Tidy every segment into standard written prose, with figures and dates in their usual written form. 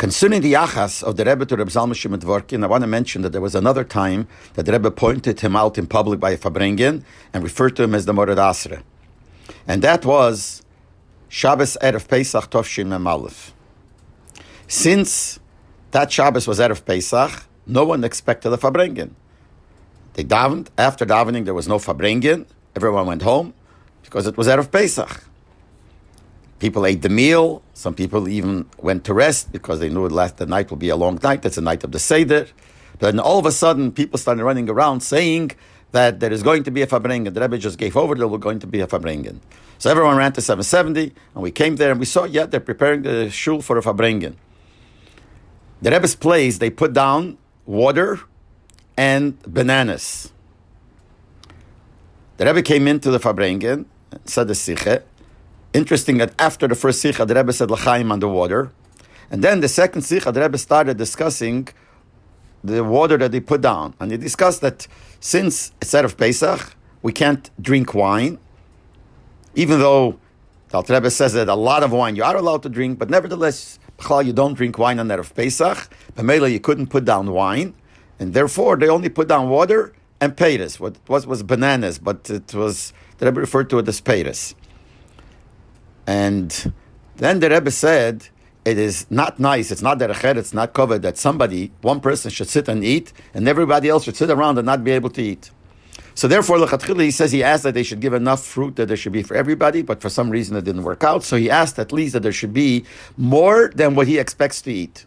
Concerning the yachas of the Rebbe to Reb Zalman Shimon Dvorkin, I want to mention that there was another time that the Rebbe pointed him out in public by a Fabrengen and referred to him as the Mored Asre. And that was Shabbos Erev Pesach Tovshin Mem Aleph. Since that Shabbos was Erev Pesach, no one expected a Fabrengen. They davened. After davening, there was no Fabrengen. Everyone went home because it was Erev Pesach. People ate the meal. Some people even went to rest because they knew the night will be a long night. It's the night of the Seder. But then all of a sudden, people started running around saying that there is going to be a Fabrengen. The Rebbe just gave over, there was going to be a Fabrengen. So everyone ran to 770, and we came there and we saw, they're preparing the shul for a Fabrengen. The Rebbe's place, they put down water and bananas. The Rebbe came into the Fabrengen, said the Sikhe. Interesting that after the first Sikha, the Rebbe said L'chaim on the water. And then the second Sikha, the Rebbe started discussing the water that they put down. And he discussed that since it's Erev Pesach, we can't drink wine. Even though the Alter Rebbe says that a lot of wine you are allowed to drink, but nevertheless, you don't drink wine on Erev Pesach. B'meila, you couldn't put down wine. And therefore, they only put down water and peiros. What was bananas, but it was, the Rebbe referred to it as peiros. And then the Rebbe said, it is not nice, it's not derech, it's not covered that one person should sit and eat, and everybody else should sit around and not be able to eat. So therefore, L'chatchila, he says he asked that they should give enough fruit that there should be for everybody, but for some reason it didn't work out. So he asked at least that there should be more than what he expects to eat.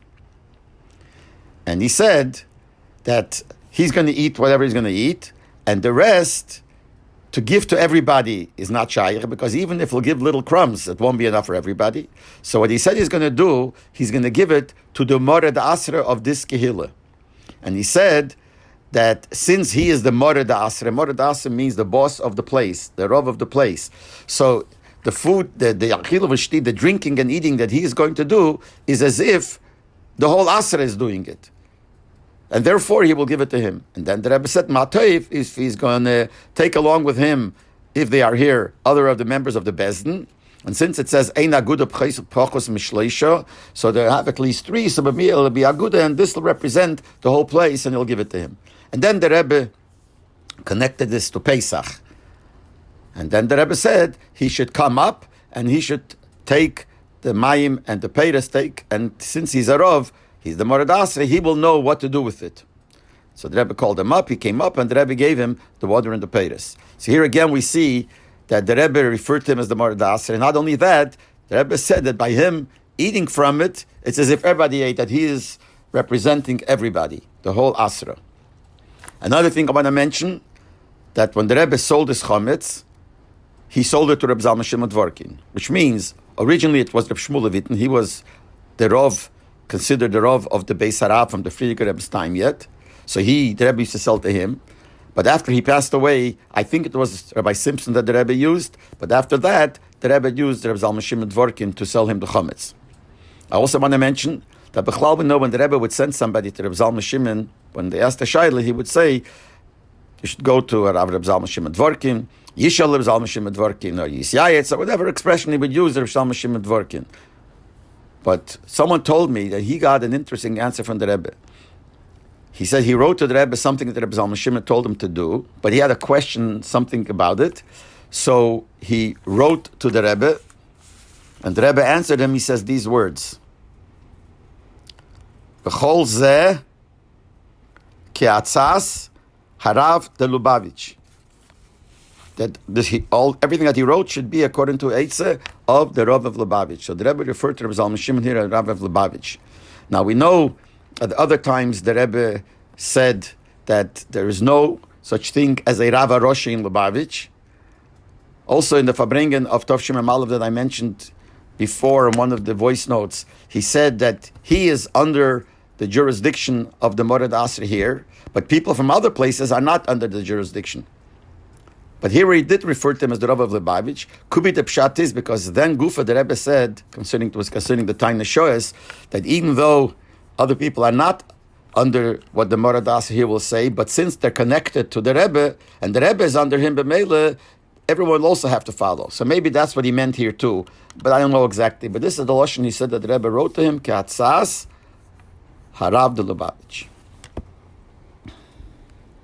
And he said that he's going to eat whatever he's going to eat, and the rest to give to everybody is not shaykh, because even if we'll give little crumbs, it won't be enough for everybody. So what he said he's going to do, he's going to give it to the Mored Asra of this Kehillah. And he said that since he is the Mored Asra means the boss of the place, the Rav of the place. So the food, the Achil V'shti, the drinking and eating that he is going to do is as if the whole Asra is doing it. And therefore, he will give it to him. And then the Rebbe said, Ma'atoif, if he's going to take along with him, if they are here, other of the members of the Bezdin. And since it says, Ein aguda pachos mishleisha, so they have at least three, so it'll be aguda, and this will represent the whole place, and he'll give it to him. And then the Rebbe connected this to Pesach. And then the Rebbe said, he should come up, and he should take the mayim and the peiros take, and since he's a Rav, he's the Mored Asre, he will know what to do with it. So the Rebbe called him up, he came up, and the Rebbe gave him the water and the peiros. So here again we see that the Rebbe referred to him as the Mored Asre. And not only that, the Rebbe said that by him eating from it, it's as if everybody ate, that he is representing everybody, the whole Asra. Another thing I want to mention, that when the Rebbe sold his chametz, he sold it to Reb Zalman Shimon Dvorkin, which means originally it was Reb Shmuel Levitin. He was the Rav, considered the Rav of the Beis Harav from the Friedrich Rebbe's time yet. So the Rebbe used to sell to him. But after he passed away, I think it was Rabbi Simpson that the Rebbe used. But after that, the Rebbe used Reb Zalman Shimon Dvorkin to sell him the chametz. I also want to mention that Bechlal would know when the Rebbe would send somebody to Reb Zalman Shimon, when they asked the Shaila, he would say, you should go to Reb Zalman Shimon Dvorkin, Yishal Reb Zalman Shimon Dvorkin, or Yisyayetz, or whatever expression he would use, Reb Zalman Shimon Dvorkin. But someone told me that he got an interesting answer from the Rebbe. He said he wrote to the Rebbe something that Rebbe Zalman Shimon told him to do, but he had a question, something about it. So he wrote to the Rebbe, and the Rebbe answered him. He says these words: B'chol zeh ke'atzas harav de Lubavitch. That everything that he wrote should be according to Eitzah of the Rav of Lubavitch. So the Rebbe referred to Rebbe Zalman Shimon here as Rav of Lubavitch. Now we know at other times the Rebbe said that there is no such thing as a Rav Roshi in Lubavitch. Also in the Fabrengen of Tov Shimon Malav that I mentioned before in one of the voice notes, he said that he is under the jurisdiction of the Mored Asri here, but people from other places are not under the jurisdiction. But here he did refer to him as the Rav of Lubavitch. Could be the pshat is because then Gufa, the Rebbe said, concerning the Taina Shoes, that even though other people are not under what the Mored Asri here will say, but since they're connected to the Rebbe, and the Rebbe is under him, b'meila, everyone will also have to follow. So maybe that's what he meant here too, but I don't know exactly. But this is the Lashon he said that the Rebbe wrote to him, Ke'atzas Harav de Lubavitch.